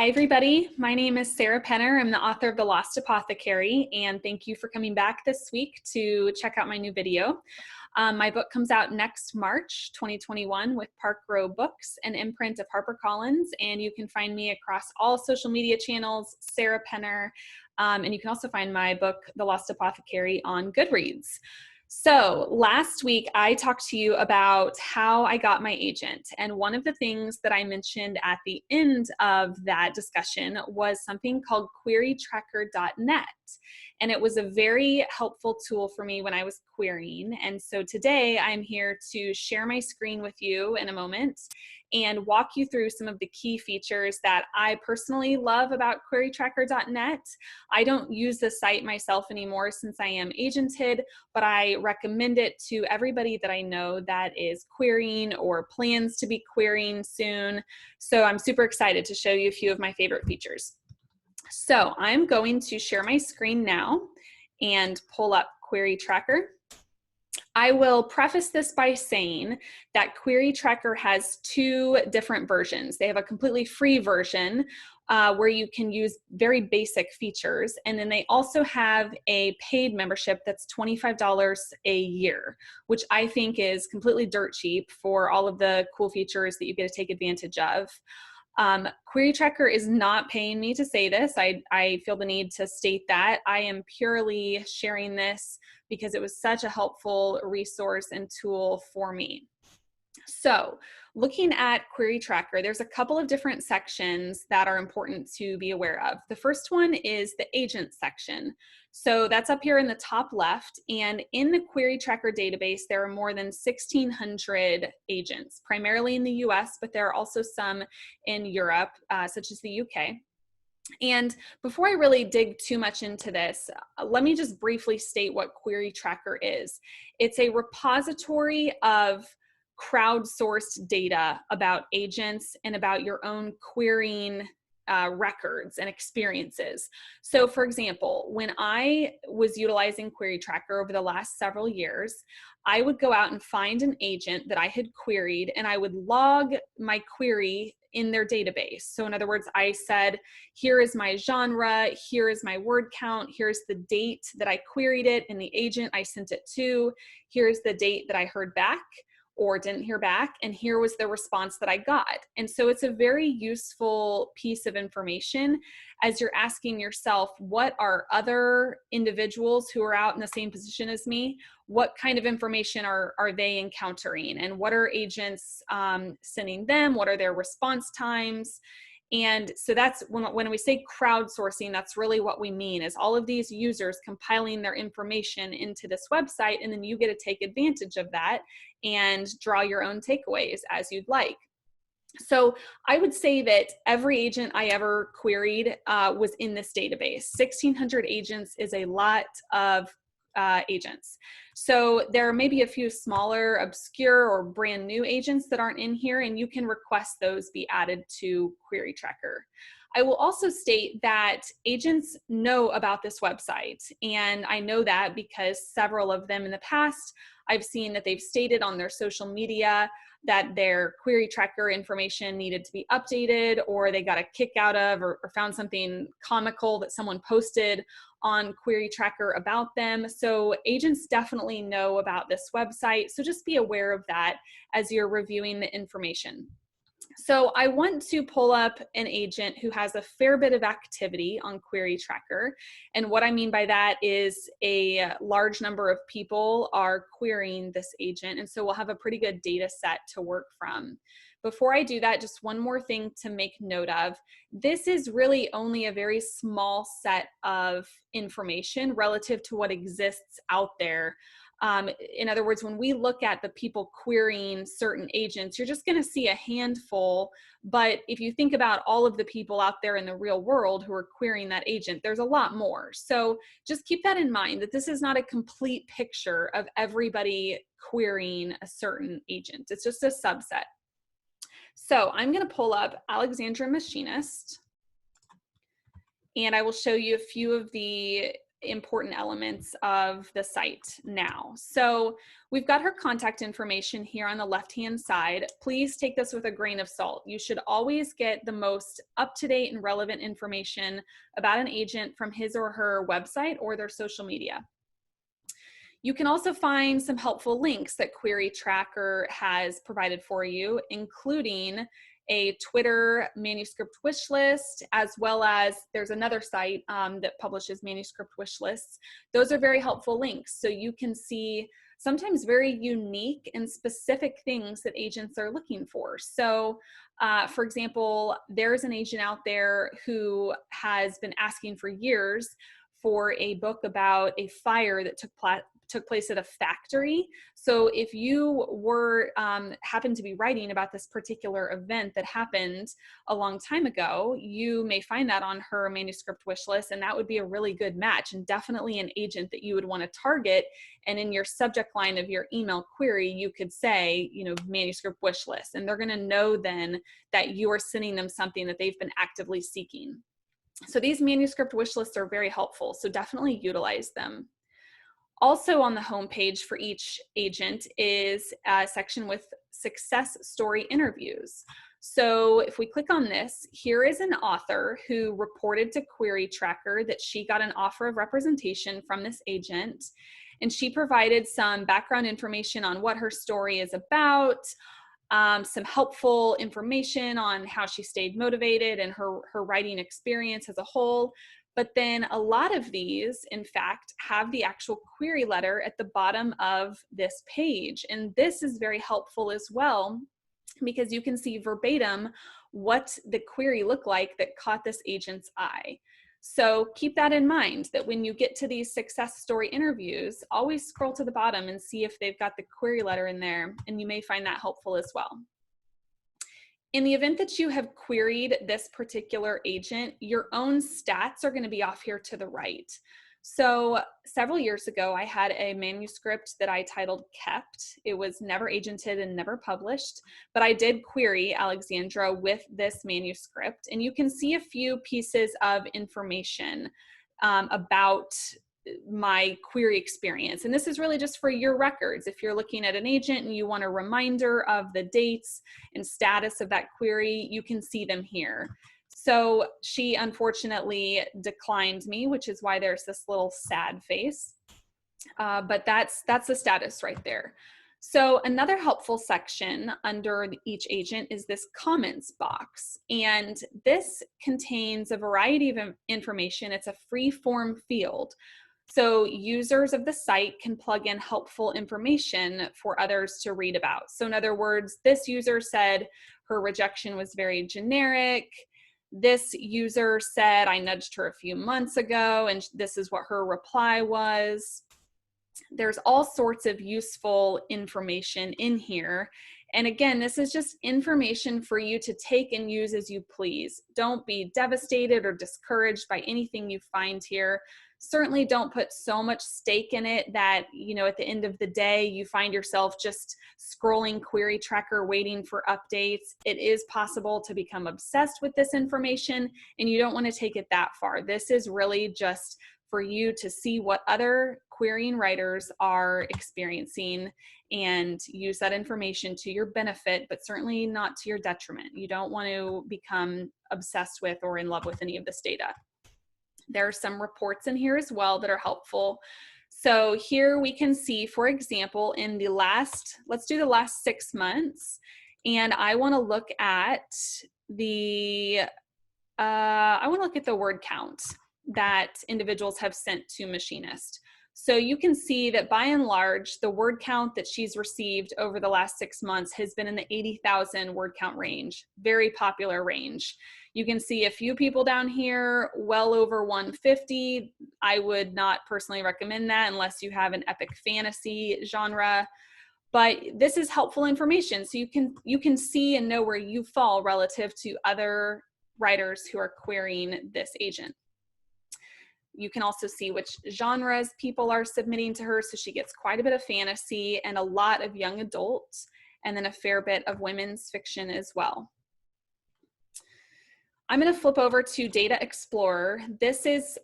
Hi, everybody. My name is Sarah Penner. I'm the author of The Lost Apothecary, and thank you for coming back this week to check out my new video. My book comes out next March 2021 with Park Row Books, an imprint of HarperCollins, and you can find me across all social media channels, Sarah Penner, and you can also find my book, The Lost Apothecary, on Goodreads. So last week, I talked to you about how I got my agent. And one of the things that I mentioned at the end of that discussion was something called QueryTracker.net. And it was a very helpful tool for me when I was querying. And so today I'm here to share my screen with you in a moment and walk you through some of the key features that I personally love about QueryTracker.net. I don't use the site myself anymore since I am agented, but I recommend it to everybody that I know that is querying or plans to be querying soon. So I'm super excited to show you a few of my favorite features. So I'm going to share my screen now and pull up QueryTracker. I will preface this by saying that QueryTracker has two different versions. They have a completely free version where you can use very basic features, and then they also have a paid membership that's $25 a year, which I think is completely dirt cheap for all of the cool features that you get to take advantage of. QueryTracker is not paying me to say this. I feel the need to state that. I am purely sharing this because it was such a helpful resource and tool for me. So looking at QueryTracker, there's a couple of different sections that are important to be aware of. The first one is the agent section. So that's up here in the top left, and in the QueryTracker database, there are more than 1,600 agents, primarily in the US, but there are also some in Europe, such as the UK. And before I really dig too much into this, let me just briefly state what QueryTracker is. It's a repository of crowdsourced data about agents and about your own querying records and experiences. So for example, when I was utilizing QueryTracker over the last several years, I would go out and find an agent that I had queried, and I would log my query in their database. So in other words, I said, here is my genre, here is my word count, here's the date that I queried it and the agent I sent it to, here's the date that I heard back or didn't hear back, and here was the response that I got. And so it's a very useful piece of information as you're asking yourself, what are other individuals who are out in the same position as me, what kind of information are they encountering, and what are agents sending them, what are their response times? And so that's when we say crowdsourcing, that's really what we mean, is all of these users compiling their information into this website, and then you get to take advantage of that and draw your own takeaways as you'd like. So I would say that every agent I ever queried was in this database. 1,600 agents is a lot of agents. So there may be a few smaller, obscure, or brand new agents that aren't in here, and you can request those be added to QueryTracker. I will also state that agents know about this website, and I know that because several of them in the past, I've seen that they've stated on their social media that their QueryTracker information needed to be updated, or they got a kick out of or found something comical that someone posted on QueryTracker about them. So agents definitely know about this website, so just be aware of that as you're reviewing the information. So I want to pull up an agent who has a fair bit of activity on QueryTracker. And what I mean by that is a large number of people are querying this agent. And so we'll have a pretty good data set to work from. Before I do that, just one more thing to make note of. This is really only a very small set of information relative to what exists out there. In other words, when we look at the people querying certain agents, you're just going to see a handful. But if you think about all of the people out there in the real world who are querying that agent, there's a lot more. So just keep that in mind, that this is not a complete picture of everybody querying a certain agent. It's just a subset. So I'm going to pull up Alexandra Machinist, and I will show you a few of the important elements of the site now. So we've got her contact information here on the left-hand side. Please take this with a grain of salt. You should always get the most up-to-date and relevant information about an agent from his or her website or their social media. You can also find some helpful links that QueryTracker has provided for you, including a Twitter manuscript wish list, as well as there's another site that publishes manuscript wish lists. Those are very helpful links, so you can see sometimes very unique and specific things that agents are looking for. So for example, there's an agent out there who has been asking for years for a book about a fire that took place at a factory. So if you were happened to be writing about this particular event that happened a long time ago, you may find that on her manuscript wish list, and that would be a really good match and definitely an agent that you would want to target. And in your subject line of your email query, you could say, you know, manuscript wish list, and they're going to know then that you are sending them something that they've been actively seeking. So these manuscript wish lists are very helpful, so definitely utilize them. Also on the home page for each agent is a section with success story interviews. So if we click on this, here is an author who reported to QueryTracker that she got an offer of representation from this agent, and she provided some background information on what her story is about, some helpful information on how she stayed motivated and her writing experience as a whole. But then a lot of these, in fact, have the actual query letter at the bottom of this page. And this is very helpful as well, because you can see verbatim what the query looked like that caught this agent's eye. So keep that in mind, that when you get to these success story interviews, always scroll to the bottom and see if they've got the query letter in there, and you may find that helpful as well. In the event that you have queried this particular agent, your own stats are going to be off here to the right. So several years ago, I had a manuscript that I titled Kept. It was never agented and never published, but I did query Alexandra with this manuscript. And you can see a few pieces of information about my query experience. And this is really just for your records. If you're looking at an agent and you want a reminder of the dates and status of that query, you can see them here. So she unfortunately declined me, which is why there's this little sad face. But that's the status right there. So another helpful section under each agent is this comments box. And this contains a variety of information. It's a free form field. So users of the site can plug in helpful information for others to read about. So in other words, this user said her rejection was very generic. This user said, I nudged her a few months ago, and this is what her reply was. There's all sorts of useful information in here. And again, this is just information for you to take and use as you please. Don't be devastated or discouraged by anything you find here. Certainly don't put so much stake in it that, you know, at the end of the day, you find yourself just scrolling QueryTracker waiting for updates. It is possible to become obsessed with this information, and you don't want to take it that far. This is really just for you to see what other querying writers are experiencing and use that information to your benefit, but certainly not to your detriment. You don't want to become obsessed with or in love with any of this data. There are some reports in here as well that are helpful. So here we can see, for example, in the last, let's do the last 6 months. And I want to look at the, word count that individuals have sent to Machinist. So you can see that by and large, the word count that she's received over the last 6 months has been in the 80,000 word count range, very popular range. You can see a few people down here, well over 150. I would not personally recommend that unless you have an epic fantasy genre. But this is helpful information, so you can see and know where you fall relative to other writers who are querying this agent. You can also see which genres people are submitting to her, so she gets quite a bit of fantasy and a lot of young adult, and then a fair bit of women's fiction as well. I'm going to flip over to Data Explorer. This is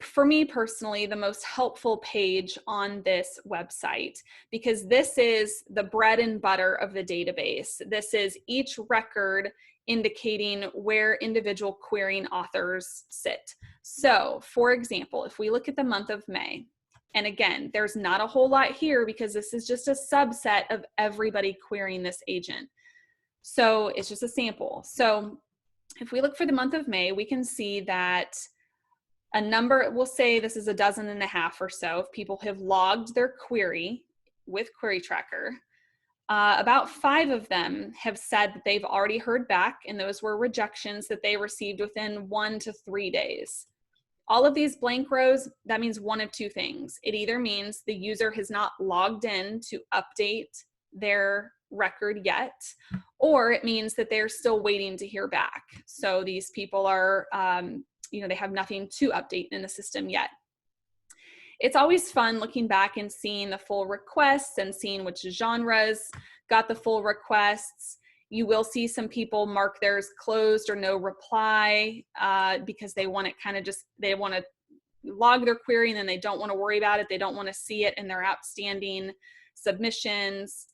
for me personally, the most helpful page on this website, because this is the bread and butter of the database. This is each record indicating where individual querying authors sit. So, for example, if we look at the month of May, and again, there's not a whole lot here because this is just a subset of everybody querying this agent. So it's just a sample. So if we look for the month of May, we can see that a number, we'll say this is 12 or so of people have logged their query with QueryTracker. About 5 of them have said that they've already heard back, and those were rejections that they received within 1 to 3 days. All of these blank rows, that means one of two things. It either means the user has not logged in to update their record yet, or it means that they're still waiting to hear back. So these people are, they have nothing to update in the system yet. It's always fun looking back and seeing the full requests and seeing which genres got the full requests. You will see some people mark theirs closed or no reply because they want it they want to log their query and then they don't want to worry about it. They don't want to see it in their outstanding submissions.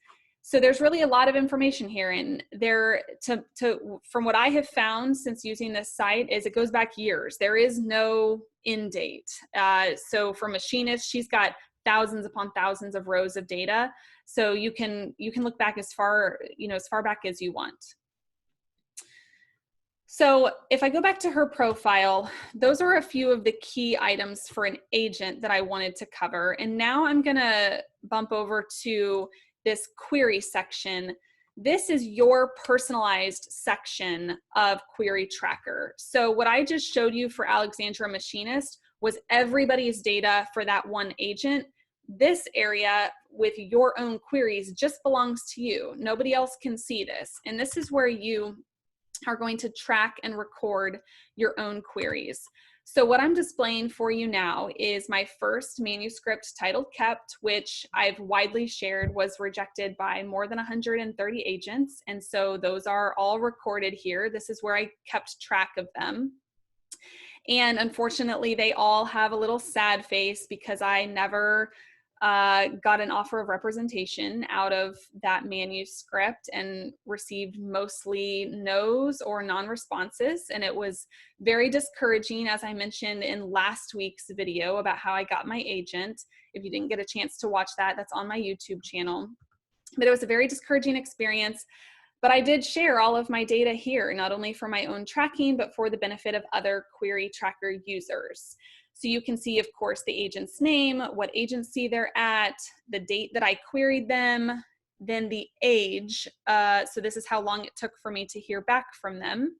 So there's really a lot of information here, and from what I have found since using this site is it goes back years. There is no end date. So for Machinist, she's got thousands upon thousands of rows of data. So you can look back as far back as you want. So if I go back to her profile, those are a few of the key items for an agent that I wanted to cover. And now I'm gonna bump over to this query section. This is your personalized section of QueryTracker. So what I just showed you for Alexandra Machinist was everybody's data for that one agent. This area with your own queries just belongs to you. Nobody else can see this. And this is where you are going to track and record your own queries. So what I'm displaying for you now is my first manuscript titled Kept, which I've widely shared was rejected by more than 130 agents. And so those are all recorded here. This is where I kept track of them. And unfortunately, they all have a little sad face because I never got an offer of representation out of that manuscript and received mostly no's or non-responses. And it was very discouraging, as I mentioned in last week's video about how I got my agent. If you didn't get a chance to watch that, that's on my YouTube channel. But it was a very discouraging experience. But I did share all of my data here, not only for my own tracking, but for the benefit of other QueryTracker users. So you can see, of course, the agent's name, what agency they're at, the date that I queried them, then the age. So this is how long it took for me to hear back from them.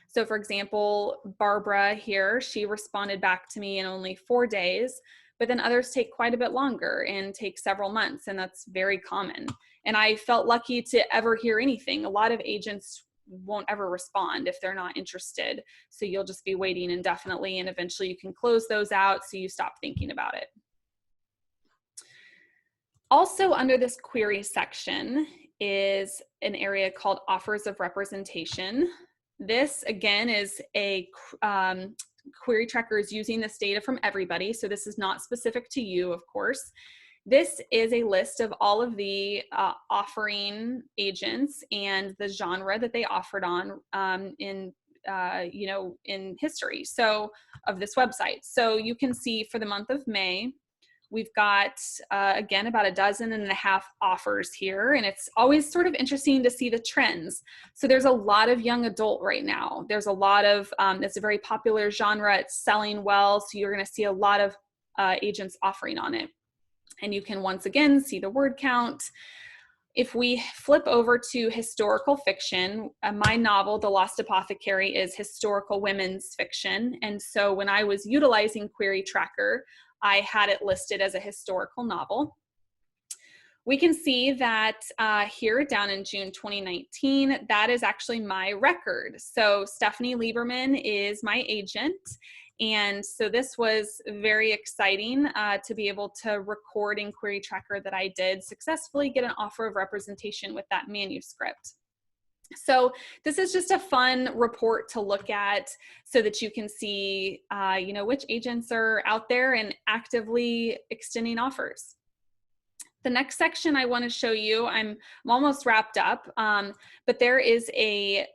So for example, Barbara here, she responded back to me in only 4 days, but then others take quite a bit longer and take several months, and that's very common. And I felt lucky to ever hear anything. A lot of agents won't ever respond if they're not interested. So you'll just be waiting indefinitely, and eventually you can close those out so you stop thinking about it. Also under this query section is an area called offers of representation. This again is a QueryTracker is using this data from everybody. So this is not specific to you, of course. This is a list of all of the offering agents and the genre that they offered on in history of this website. So you can see for the month of May, we've got, again, about 12.5 offers here, and it's always sort of interesting to see the trends. So there's a lot of young adult right now. There's a lot of, it's a very popular genre, it's selling well, so you're gonna see a lot of agents offering on it. And you can once again see the word count. If we flip over to historical fiction, my novel, The Lost Apothecary, is historical women's fiction. And so when I was utilizing QueryTracker, I had it listed as a historical novel. We can see that here down in June 2019, that is actually my record. So Stephanie Lieberman is my agent. And so this was very exciting to be able to record in QueryTracker that I did successfully get an offer of representation with that manuscript. So this is just a fun report to look at so that you can see, you know, which agents are out there and actively extending offers. The next section I want to show you, I'm almost wrapped up, but there is a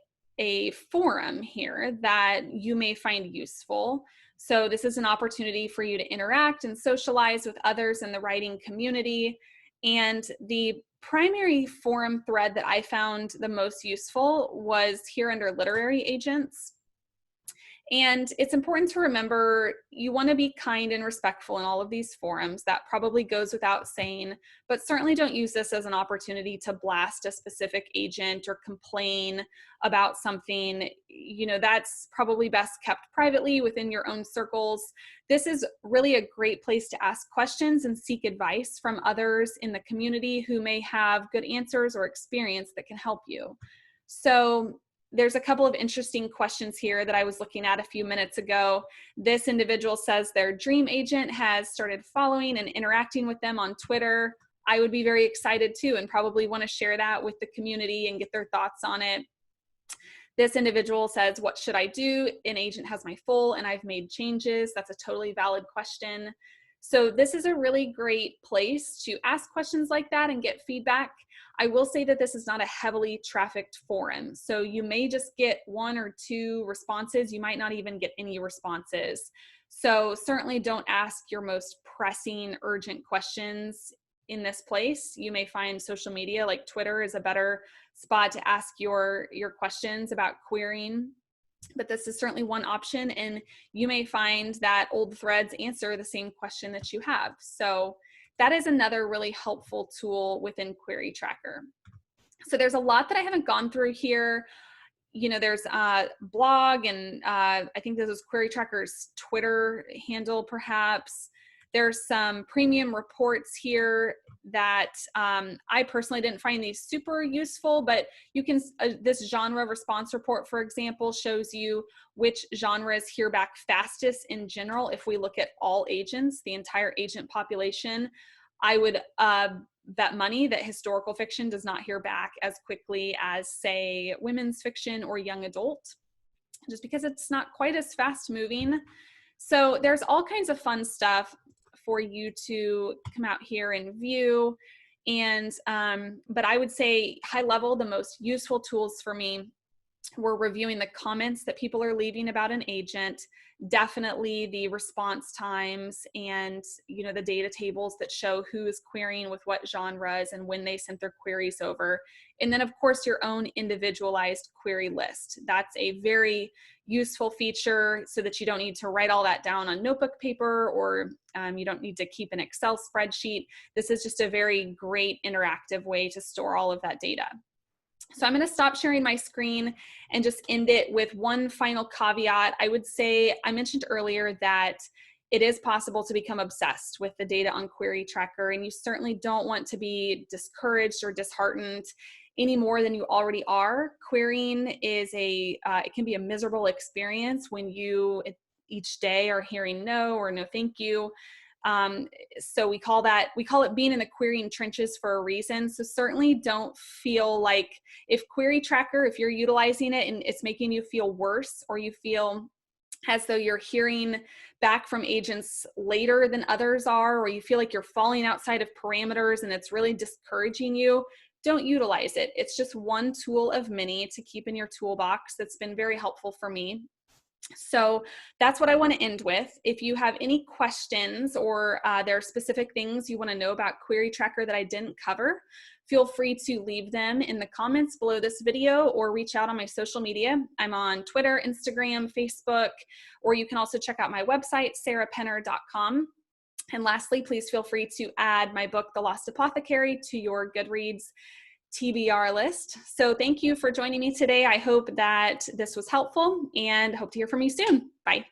forum here that you may find useful. So this is an opportunity for you to interact and socialize with others in the writing community. And the primary forum thread that I found the most useful was here under literary agents. And it's important to remember you want to be kind and respectful in all of these forums. That probably goes without saying, but certainly don't use this as an opportunity to blast a specific agent or complain about something. You know, that's probably best kept privately within your own circles. This is really a great place to ask questions and seek advice from others in the community who may have good answers or experience that can help you. So there's a couple of interesting questions here that I was looking at a few minutes ago. This individual says their dream agent has started following and interacting with them on Twitter. I would be very excited too and probably want to share that with the community and get their thoughts on it. This individual says, what should I do? An agent has my full and I've made changes. That's a totally valid question. So this is a really great place to ask questions like that and get feedback. I will say that this is not a heavily trafficked forum. So you may just get 1 or 2 responses. You might not even get any responses. So certainly don't ask your most pressing, urgent questions in this place. You may find social media like Twitter is a better spot to ask your questions about querying. But this is certainly one option, and you may find that old threads answer the same question that you have. So that is another really helpful tool within QueryTracker. So there's a lot that I haven't gone through here. You know, there's a blog, and I think this is QueryTracker's Twitter handle perhaps. There's some premium reports here that I personally didn't find these super useful, but you can, this genre response report, for example, shows you which genres hear back fastest in general. If we look at all agents, the entire agent population, I would bet money that historical fiction does not hear back as quickly as, say, women's fiction or young adult, just because it's not quite as fast moving. So there's all kinds of fun stuff for you to come out here and view. And, but I would say high level, the most useful tools for me were reviewing the comments that people are leaving about an agent, definitely the response times and, you know, the data tables that show who is querying with what genres and when they sent their queries over. And then of course your own individualized query list. That's a very useful feature so that you don't need to write all that down on notebook paper, or you don't need to keep an Excel spreadsheet. This is just a very great interactive way to store all of that data. So I'm going to stop sharing my screen and just end it with one final caveat. I would say, I mentioned earlier that it is possible to become obsessed with the data on QueryTracker, and you certainly don't want to be discouraged or disheartened any more than you already are. Querying is it can be a miserable experience when you each day are hearing no or no thank you. So we call it being in the querying trenches for a reason. So certainly don't feel like if QueryTracker, if you're utilizing it and it's making you feel worse, or you feel as though you're hearing back from agents later than others are, or you feel like you're falling outside of parameters and it's really discouraging you, don't utilize it. It's just one tool of many to keep in your toolbox that's been very helpful for me. So that's what I want to end with. If you have any questions, or there are specific things you want to know about QueryTracker that I didn't cover, feel free to leave them in the comments below this video or reach out on my social media. I'm on Twitter, Instagram, Facebook, or you can also check out my website, SarahPenner.com. And lastly, please feel free to add my book, The Lost Apothecary, to your Goodreads TBR list. So thank you for joining me today. I hope that this was helpful and hope to hear from you soon. Bye.